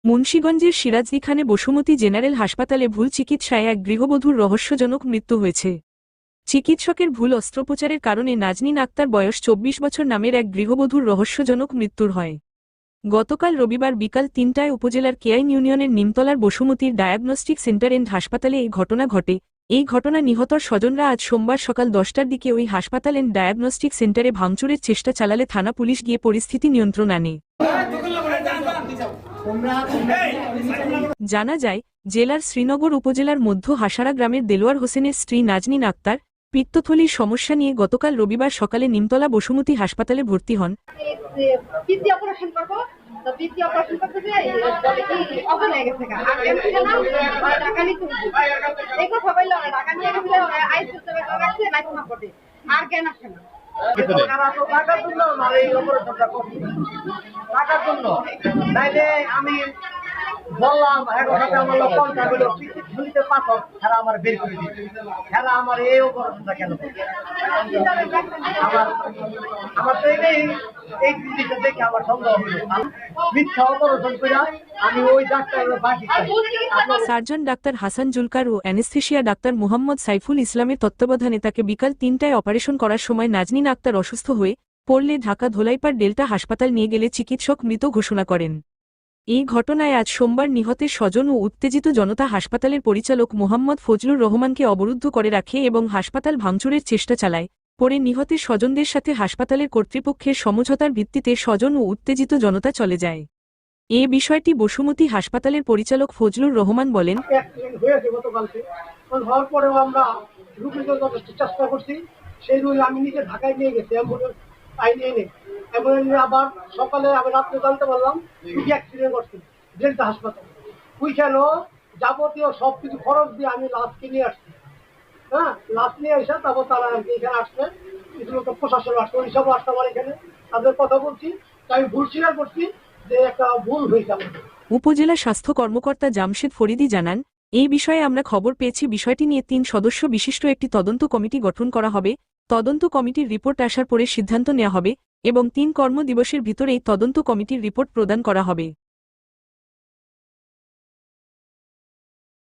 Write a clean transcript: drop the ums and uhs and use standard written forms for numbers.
মুন্সিগঞ্জের সিরাজদি খানে বসুমতী জেনারেল হাসপাতালে ভুল চিকিৎসায় এক গৃহবধূর রহস্যজনক মৃত্যু হয়েছে। চিকিৎসকের ভুল অস্ত্রোপচারের কারণে নাজনীন আক্তার বয়স ২৪ বছর নামের এক গৃহবধূর রহস্যজনক মৃত্যুর হয়। গতকাল রবিবার বিকাল ৩টায় উপজেলার কেআইন ইউনিয়নের নিমতলার বসুমতীর ডায়াগনস্টিক সেন্টার এন্ড হাসপাতালে এই ঘটনা ঘটে। এই ঘটনা নিহতর স্বজনরা আজ সোমবার সকাল ১০টার দিকে ওই হাসপাতাল এন্ড ডায়াগনস্টিক সেন্টারে ভাঙচুরের চেষ্টা চালালে থানা পুলিশ গিয়ে পরিস্থিতি নিয়ন্ত্রণ আনে। জানা যায়, জেলার শ্রীনগর উপজেলার মধ্য হাসারা গ্রামের দেলোয়ার হোসেনের স্ত্রী নাজনীন আক্তার পিত্তথলির সমস্যা নিয়ে গতকাল রবিবার সকালে নিমতলা বসুমতী হাসপাতালে ভর্তি হন। আমি বললাম আমার লোক পাথর খেলা আমার বের করে দিচ্ছে, খেলা আমার এই অপারেশনটা কেন আমার তো এই জিনিসটা দেখে আমার সন্দেহ হলো মিথ্যা অপারেশন করে আমি ওই ডাক্তারের বাকি। সার্জন ডাক্তার হাসান জুলকার ও অ্যানেস্থেশিয়া ডাক্তার মুহাম্মদ সাইফুল ইসলামের তত্ত্বাবধানে তাকে বিকাল ৩টায় অপারেশন করার সময় নাজনীন আক্তার অসুস্থ হয়ে পড়লে ঢাকা ধোলাইপাড় ডেল্টা হাসপাতাল নিয়ে গেলে চিকিৎসক মৃত ঘোষণা করেন। এই ঘটনায় আজ সোমবার নিহতের স্বজন ও উত্তেজিত জনতা হাসপাতালের পরিচালক মোহাম্মদ ফজলুর রহমানকে অবরুদ্ধ করে রাখে এবং হাসপাতাল ভাঙচুরের চেষ্টা চালায়। পরে নিহতের স্বজনদের সাথে হাসপাতালের কর্তৃপক্ষের সমঝোতার ভিত্তিতে স্বজন ও উত্তেজিত জনতা চলে যায়। এ বিষয়টি বসুমতী হাসপাতালের পরিচালক ফজলুর রহমান বলেন, চেষ্টা করছি সেই আমি নিজে ঢাকায় নিয়ে গেছি আবার সকালে আমি রাত্রে জানতে পারলাম অ্যাক্সিডেন্ট করছি ডেল্টা হাসপাতাল। ওইখানে যাবতীয় সবকিছু খরচ দিয়ে আমি লাশ কিনে আসছি। হ্যাঁ, লাশ নিয়ে এসে তারপর তারা এখানে আসছে, কিছু লোক প্রশাসন আসছে, ওইসব আসতে আমার এখানে তাদের কথা বলছি। আমি ভুল স্বীকার করছি যে একটা ভুল হয়েছে আমাদের। উপজেলা স্বাস্থ্য কর্মকর্তা জামশেদ ফরিদি জানান, এই বিষয়ে আমরা খবর পেয়েছি। বিষয়টি নিয়ে ৩ সদস্য বিশিষ্ট একটি তদন্ত কমিটি গঠন করা হবে। তদন্ত কমিটির রিপোর্ট আসার পরে সিদ্ধান্ত নেওয়া হবে এবং ৩ কর্মদিবসের ভিতরেই তদন্ত কমিটির রিপোর্ট প্রদান করা হবে।